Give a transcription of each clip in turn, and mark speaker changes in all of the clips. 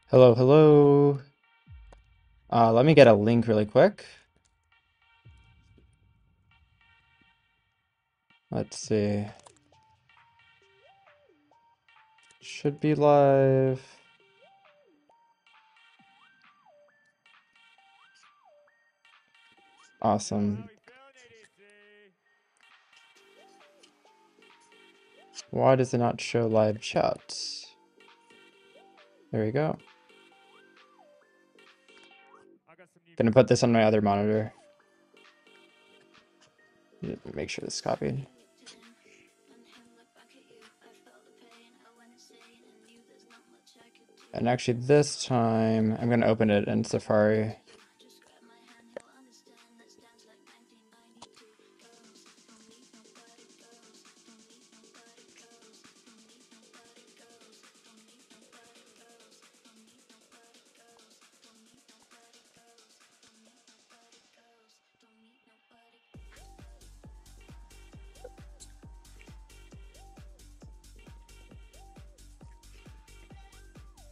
Speaker 1: Hello, hello. Let me get a link really quick. Let's see. Should be live. Awesome. Why does it not show live chat? There we go. Gonna put this on my other monitor. Make sure this is copied. And actually this time, I'm gonna open it in Safari.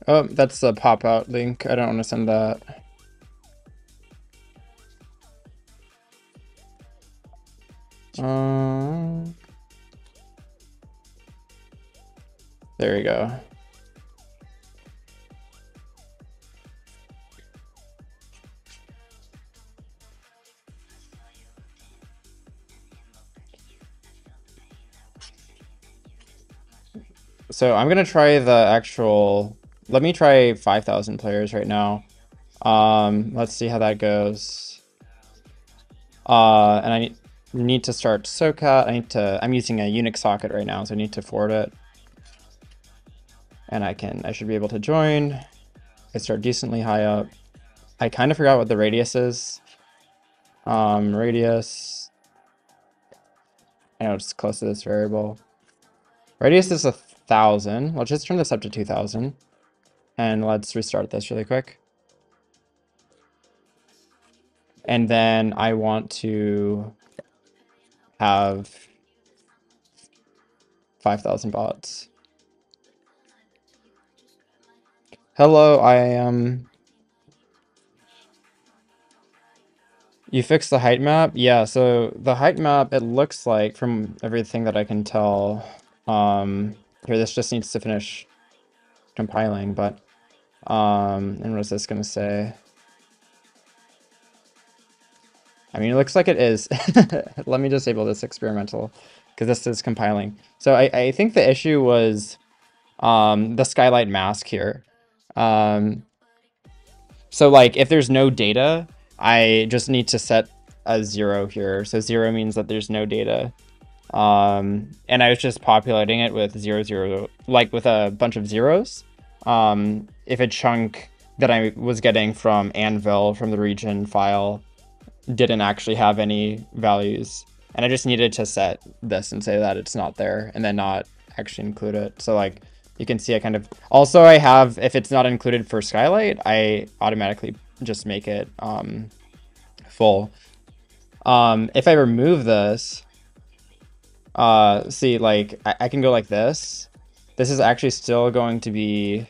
Speaker 1: Oh, that's a pop-out link. I don't want to send that. There we go. So I'm gonna try the actual. Let me try 5,000 players right now. Let's see how that goes. And I need to start SOCAT. I'm using a Unix socket right now, so I need to forward it. And I should be able to join. I start decently high up. I kind of forgot what the radius is. Radius. I know it's close to this variable. Radius is 1,000. Let's just turn this up to 2,000. And let's restart this really quick. And then I want to have 5,000 bots. Hello, I am. You fixed the height map? Yeah, so the height map, it looks like, from everything that I can tell, here, this just needs to finish compiling, but, and what is this gonna say? I mean, it looks like it is. Let me disable this experimental, because this is compiling. So I think the issue was, the skylight mask here. So like, if there's no data, I just need to set a 0 here. So 0 means that there's no data. And I was just populating it with 0, 0, like with a bunch of zeros. If a chunk that I was getting from Anvil, from the region file, didn't actually have any values. And I just needed to set this and say that it's not there, and then not actually include it. So like, you can see I kind of, also I have, if it's not included for Skylight, I automatically just make it full. If I remove this, see, like, I can go like this. This is actually still going to be,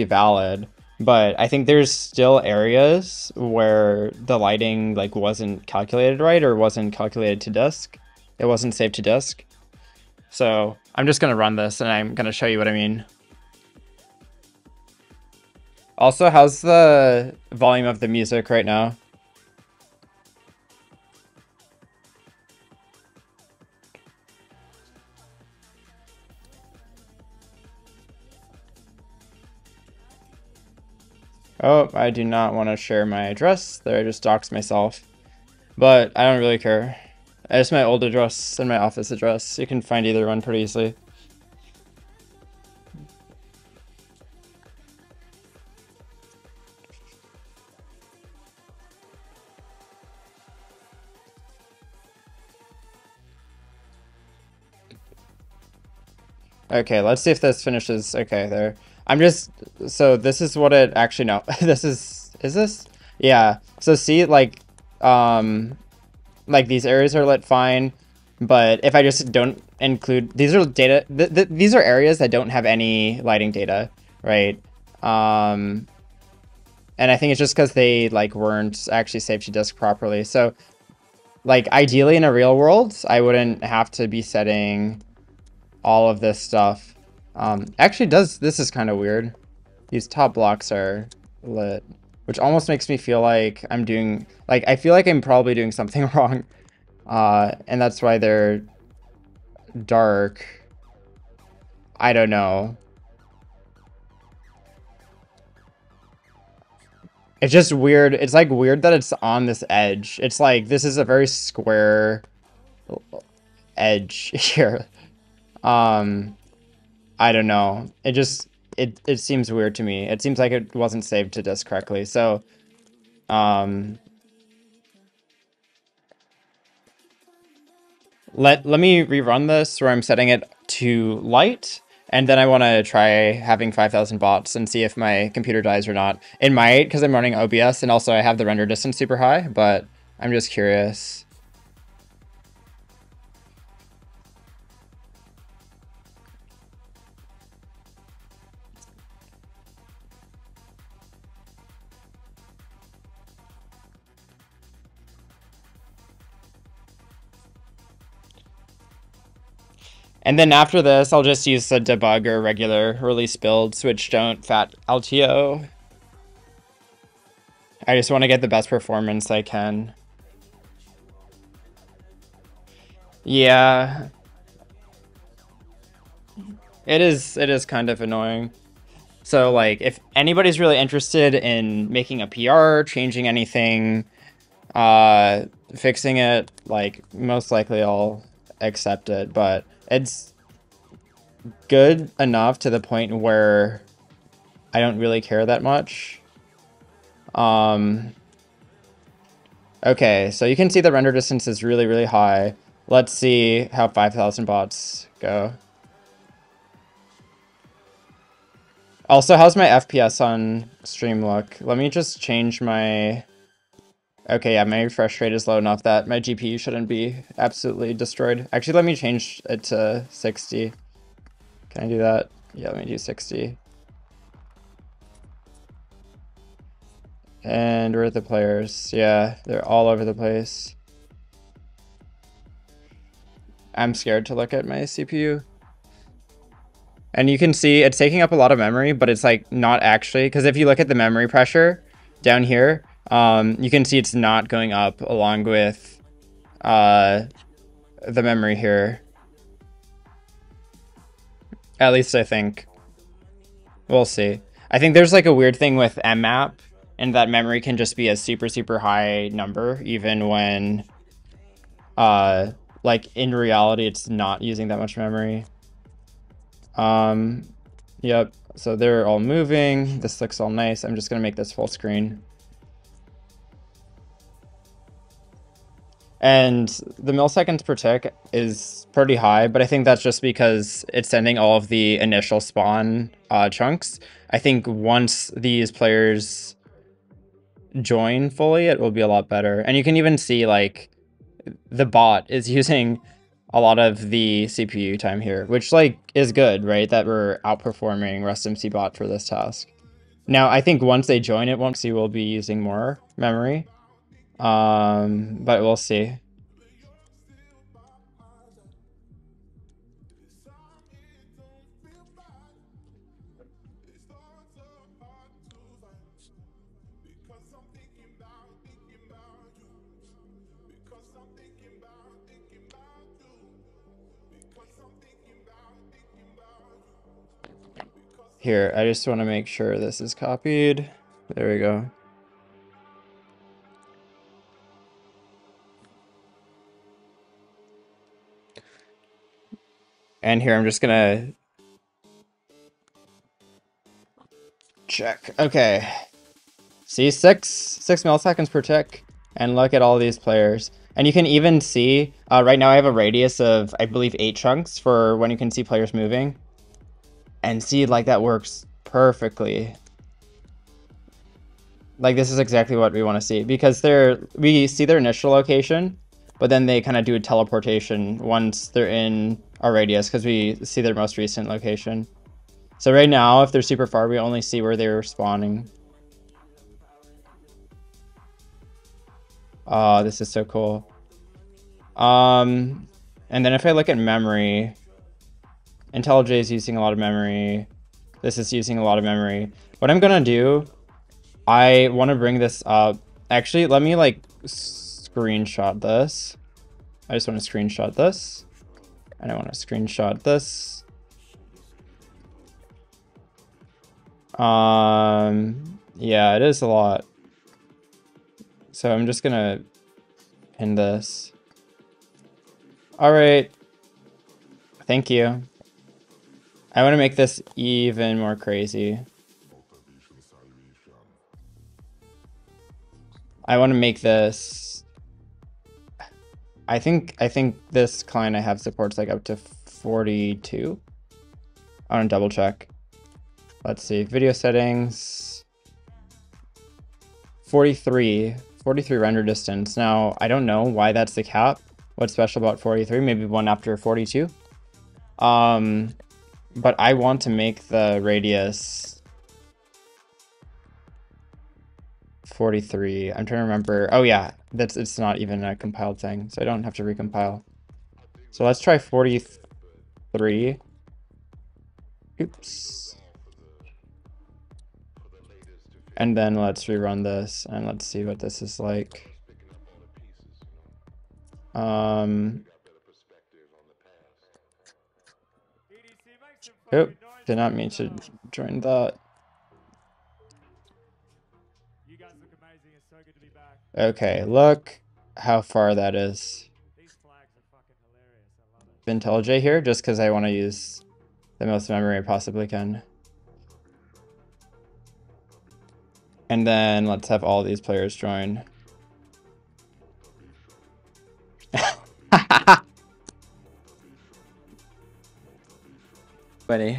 Speaker 1: valid, but I think there's still areas where the lighting like wasn't calculated right, or wasn't calculated to disk. It wasn't saved to disk. So I'm just gonna run this and I'm gonna show you what I mean. Also, how's the volume of the music right now? Oh, I do not want to share my address. There, I just doxed myself. But I don't really care. It's my old address and my office address. You can find either one pretty easily. Okay, let's see if this finishes. Okay, there. So this is what it actually, no. Is this? Yeah. So see, like these areas are lit fine. But if I just don't include, these are data, these are areas that don't have any lighting data, right? And I think it's just because they like weren't actually saved to disk properly. So like ideally in a real world, I wouldn't have to be setting all of this stuff. Actually this is kind of weird. These top blocks are lit, which almost makes me feel like I'm doing, like, I feel like I'm probably doing something wrong. And that's why they're dark. I don't know. It's just weird. It's like weird that it's on this edge. It's like, this is a very square edge here. I don't know. It seems weird to me. It seems like it wasn't saved to disk correctly. So, let me rerun this where I'm setting it to light, and then I want to try having 5,000 bots and see if my computer dies or not. It might, because I'm running OBS, and also I have the render distance super high, but I'm just curious. And then after this, I'll just use the debug or regular release build, switch don't fat LTO. I just want to get the best performance I can. Yeah. It is kind of annoying. So like if anybody's really interested in making a PR, changing anything, fixing it, like most likely I'll accept it, but it's good enough to the point where I don't really care that much. Okay, so you can see the render distance is really, really high. Let's see how 5,000 bots go. Also, how's my FPS on stream look? Let me just change my... Okay, yeah, my refresh rate is low enough that my GPU shouldn't be absolutely destroyed. Actually, let me change it to 60. Can I do that? Yeah, let me do 60. And where are the players? Yeah, they're all over the place. I'm scared to look at my CPU. And you can see it's taking up a lot of memory, but it's like not actually, because if you look at the memory pressure down here, you can see it's not going up along with the memory here. At least I think. We'll see. I think there's like a weird thing with mmap, and that memory can just be a super, super high number, even when, like, in reality, it's not using that much memory. Yep, so they're all moving. This looks all nice. I'm just gonna make this full screen. And the milliseconds per tick is pretty high, but I think that's just because it's sending all of the initial spawn chunks. I think once these players join fully, it will be a lot better. And you can even see like the bot is using a lot of the CPU time here, which like is good, right? That we're outperforming RustMC bot for this task. Now, I think once they join it, once you will be using more memory. But we'll see. Here, I just want to make sure this is copied. There we go. And here, I'm just gonna check. Okay. See, six milliseconds per tick. And look at all these players. And you can even see, right now I have a radius of, I believe, 8 chunks for when you can see players moving. And see, like, that works perfectly. Like, this is exactly what we want to see. Because we see their initial location, but then they kind of do a teleportation once they're in our radius because we see their most recent location. So right now, if they're super far, we only see where they're spawning. Oh, this is so cool. And then if I look at memory, IntelliJ is using a lot of memory. This is using a lot of memory. What I'm gonna do, I want to bring this up. Actually, let me like screenshot this. I just want to screenshot this. And I want to screenshot this. Yeah, it is a lot. So I'm just gonna pin this. All right. Thank you. I want to make this even more crazy. I want to make this. I think this client I have supports like up to 42. I want to double check. Let's see. Video settings. 43 render distance. Now, I don't know why that's the cap. What's special about 43? Maybe one after 42. But I want to make the radius 43. I'm trying to remember. Oh yeah, it's not even a compiled thing, so I don't have to recompile. So let's try 43. Oops. And then let's rerun this and let's see what this is like. Oh, did not mean to join that. Okay, look how far that is. IntelliJ here, just because I want to use the most memory I possibly can. And then let's have all these players join. Funny.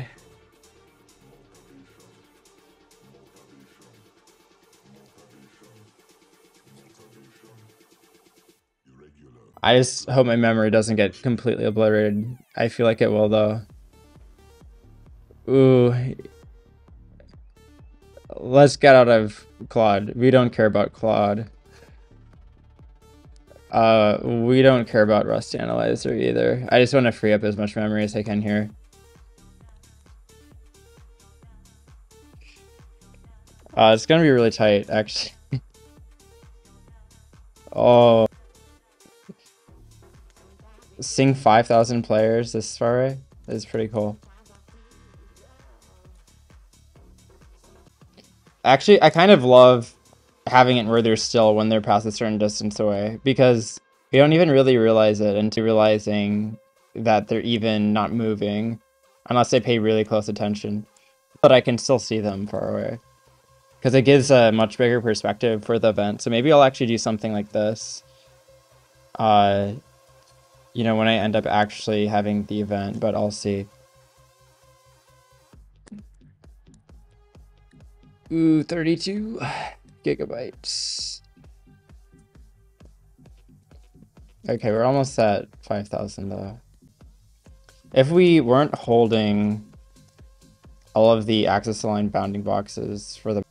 Speaker 1: I just hope my memory doesn't get completely obliterated. I feel like it will though. Ooh. Let's get out of Claude. We don't care about Claude. We don't care about Rust Analyzer either. I just want to free up as much memory as I can here. It's gonna be really tight, actually. Oh. Seeing 5,000 players this far away is pretty cool. Actually, I kind of love having it where they're still when they're past a certain distance away, because we don't even really realize it until realizing that they're even not moving, unless I pay really close attention. But I can still see them far away, because it gives a much bigger perspective for the event. So maybe I'll actually do something like this. You know, when I end up actually having the event, but I'll see. Ooh, 32 gigabytes. Okay, we're almost at 5,000 though. If we weren't holding all of the axis aligned bounding boxes for the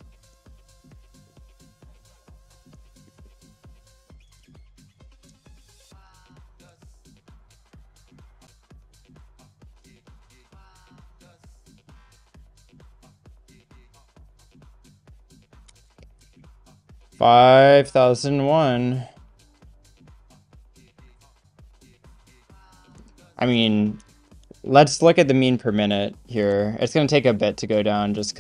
Speaker 1: 5,001. I mean, let's look at the mean per minute here. It's going to take a bit to go down just.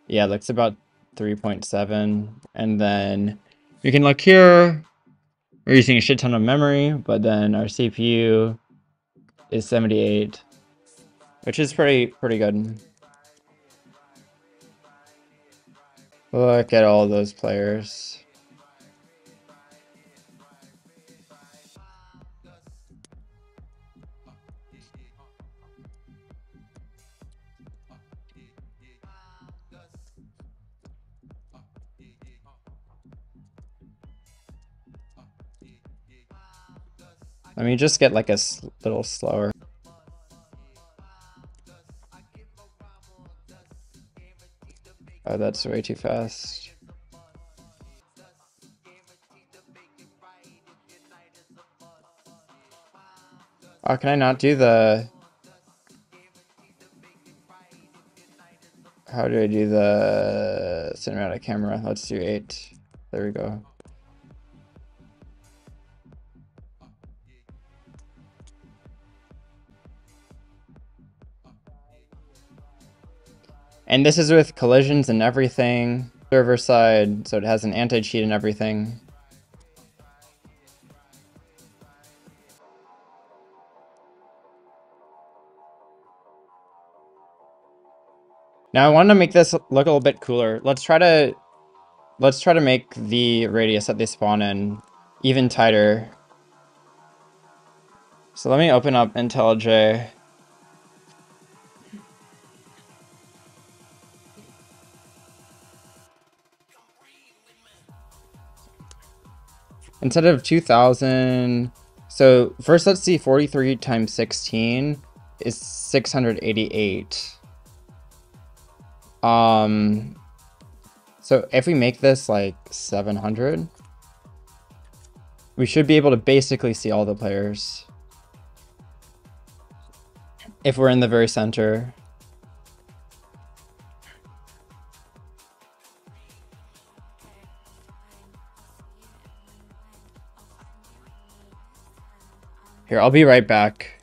Speaker 1: Yeah, it looks about 3.7. And then we can look here. We're using a shit ton of memory, but then our CPU is 78, which is pretty good. Look at all those players. Let me just get like a little slower. Oh, that's way too fast. Oh, can I not do the... How do I do the cinematic camera? Let's do 8. There we go. And this is with collisions and everything. Server side, so it has an anti-cheat and everything. Now I want to make this look a little bit cooler. Let's try to make the radius that they spawn in even tighter. So let me open up IntelliJ. Instead of 2000, so first let's see, 43 times 16 is 688. So if we make this like 700, we should be able to basically see all the players. If we're in the very center. Here, I'll be right back.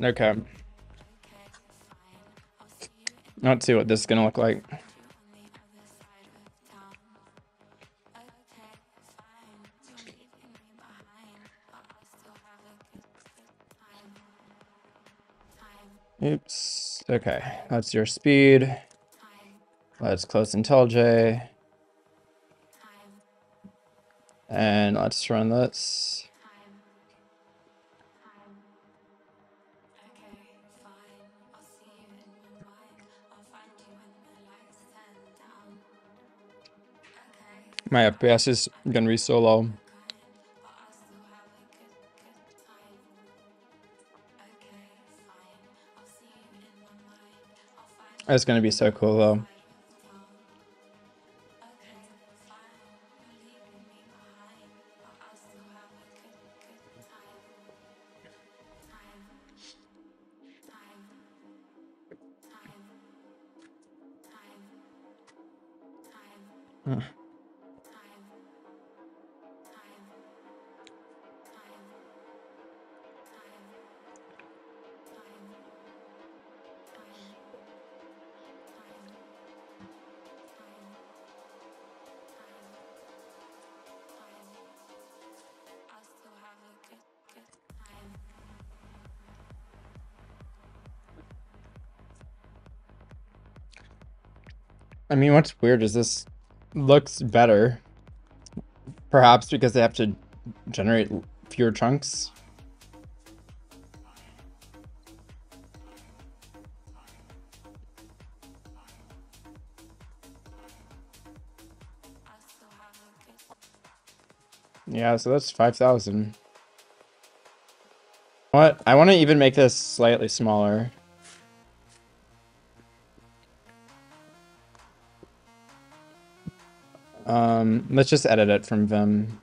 Speaker 1: Okay. Let's see what this is gonna look like. Oops. Okay, that's your speed. Let's close IntelliJ. And let's run this. My FPS is gonna be so low. It's gonna be so cool though. I mean, what's weird is this looks better. Perhaps because they have to generate fewer chunks. Yeah, so that's 5,000. What? I want to even make this slightly smaller. Let's just edit it from Vim.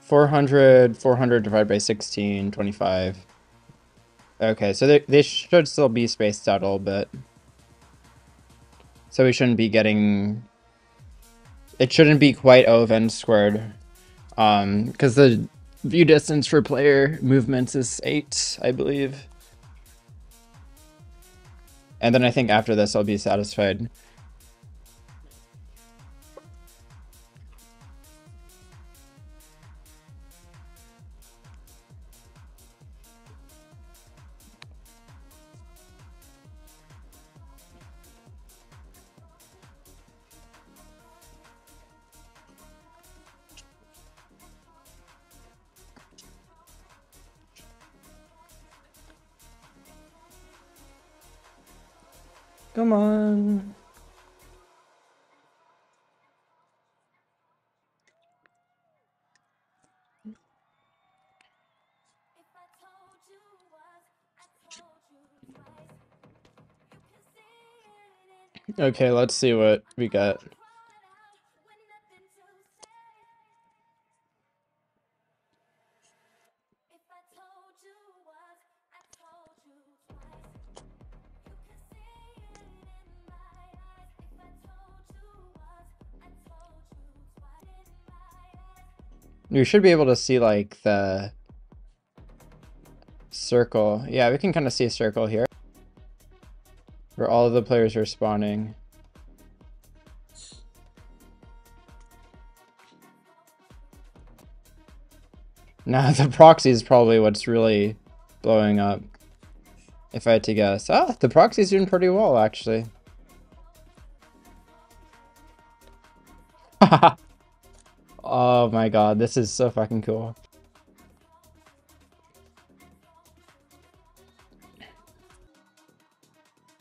Speaker 1: 400 divided by 16, 25. Okay, so they should still be spaced out a little bit. So we shouldn't be getting... It shouldn't be quite O of n squared. Because the view distance for player movements is 8, I believe. And then I think after this I'll be satisfied. Come on. Okay, let's see what we got. We should be able to see like the circle. Yeah, we can kind of see a circle here where all of the players are spawning. Now the proxy is probably what's really blowing up, if I had to guess. Ah, the proxy's doing pretty well, actually. Oh my god, this is so fucking cool.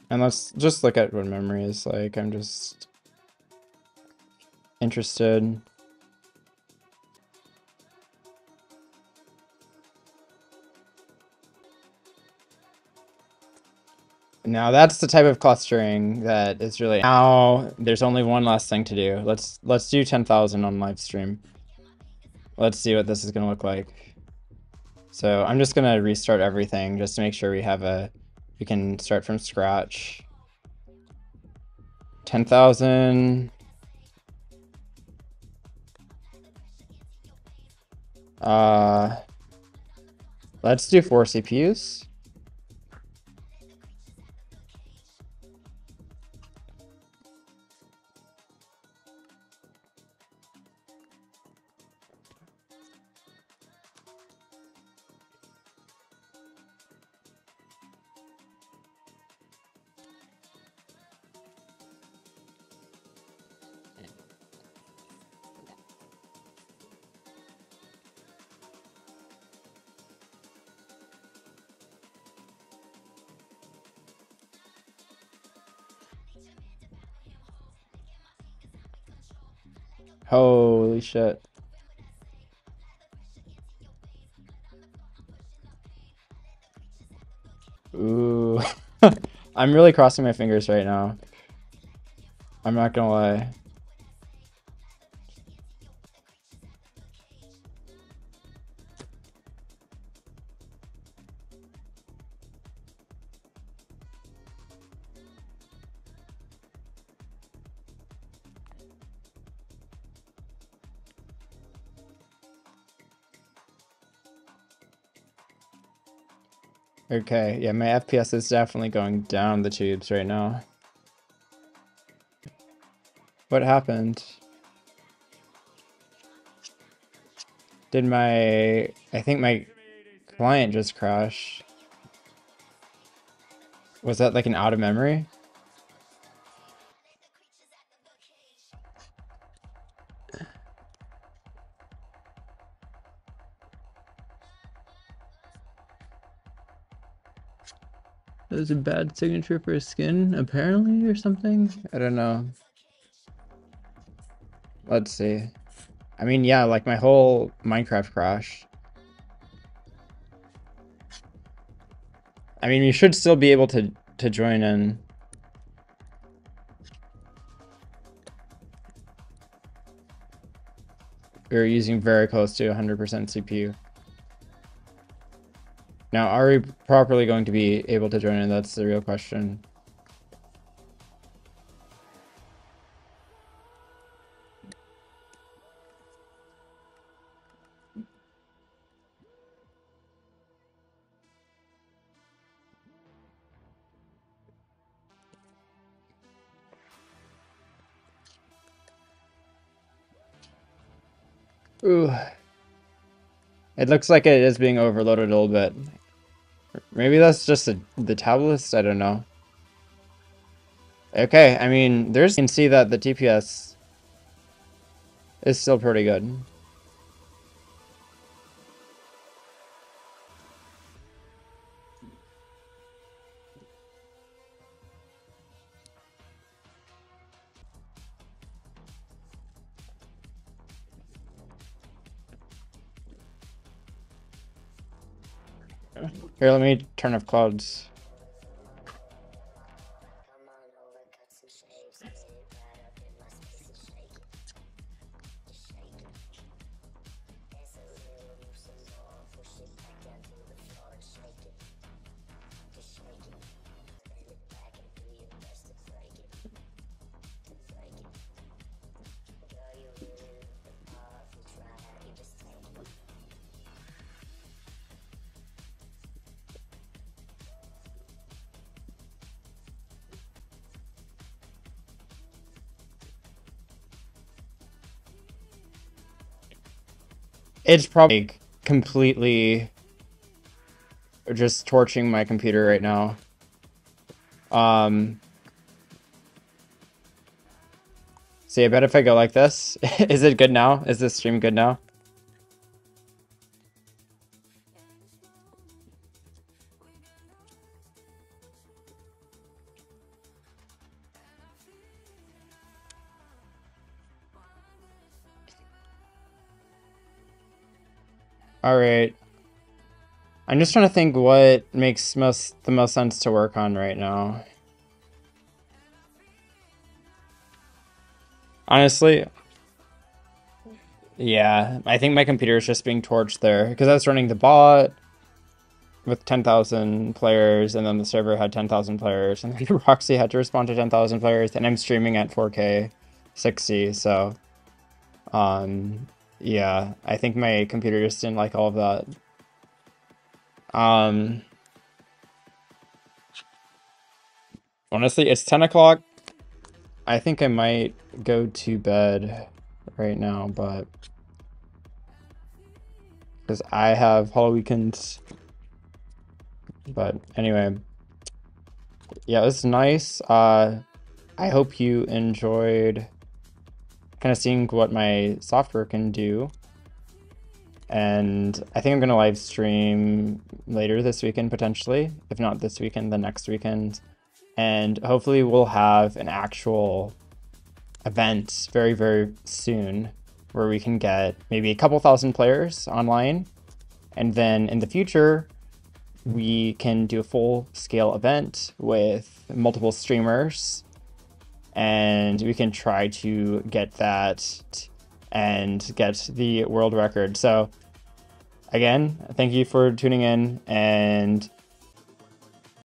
Speaker 1: And let's just look at what memory is like. I'm just interested. Now that's the type of clustering that is really... Now there's only one last thing to do. Let's do 10,000 on live stream. Let's see what this is gonna look like. So I'm just gonna restart everything just to make sure we can start from scratch. 10,000. Let's do 4 CPUs. Holy shit. Ooh. I'm really crossing my fingers right now. I'm not gonna lie. Okay, yeah, my FPS is definitely going down the tubes right now. What happened? I think my client just crashed. Was that like an out of memory? That was a bad signature for a skin, apparently, or something? I don't know. Let's see. I mean, yeah, like my whole Minecraft crashed. I mean, you should still be able to join in. you're using very close to 100% CPU. Now, are we properly going to be able to join in? That's the real question. Ooh. It looks like it is being overloaded a little bit. Maybe that's just the tablets? I don't know. Okay, I mean, you can see that the TPS is still pretty good. Here, let me turn off clouds. It's probably completely just torching my computer right now. See, I bet if I go like this, is it good now? Is this stream good now? All right. I'm just trying to think what makes the most sense to work on right now. Honestly, yeah, I think my computer is just being torched there because I was running the bot with 10,000 players, and then the server had 10,000 players, and then Roxy had to respond to 10,000 players, and I'm streaming at 4K 60, so yeah, I think my computer just didn't like all of that. Honestly, it's 10 o'clock. I think I might go to bed right now, but because I have Hollow Weekends. But anyway, yeah, it was nice. I hope you enjoyed kind of seeing what my software can do. And I think I'm going to live stream later this weekend, potentially. If not this weekend, the next weekend. And hopefully we'll have an actual event very, very soon where we can get maybe a couple thousand players online. And then in the future, we can do a full-scale event with multiple streamers. And we can try to get that and get the world record. So again, thank you for tuning in, and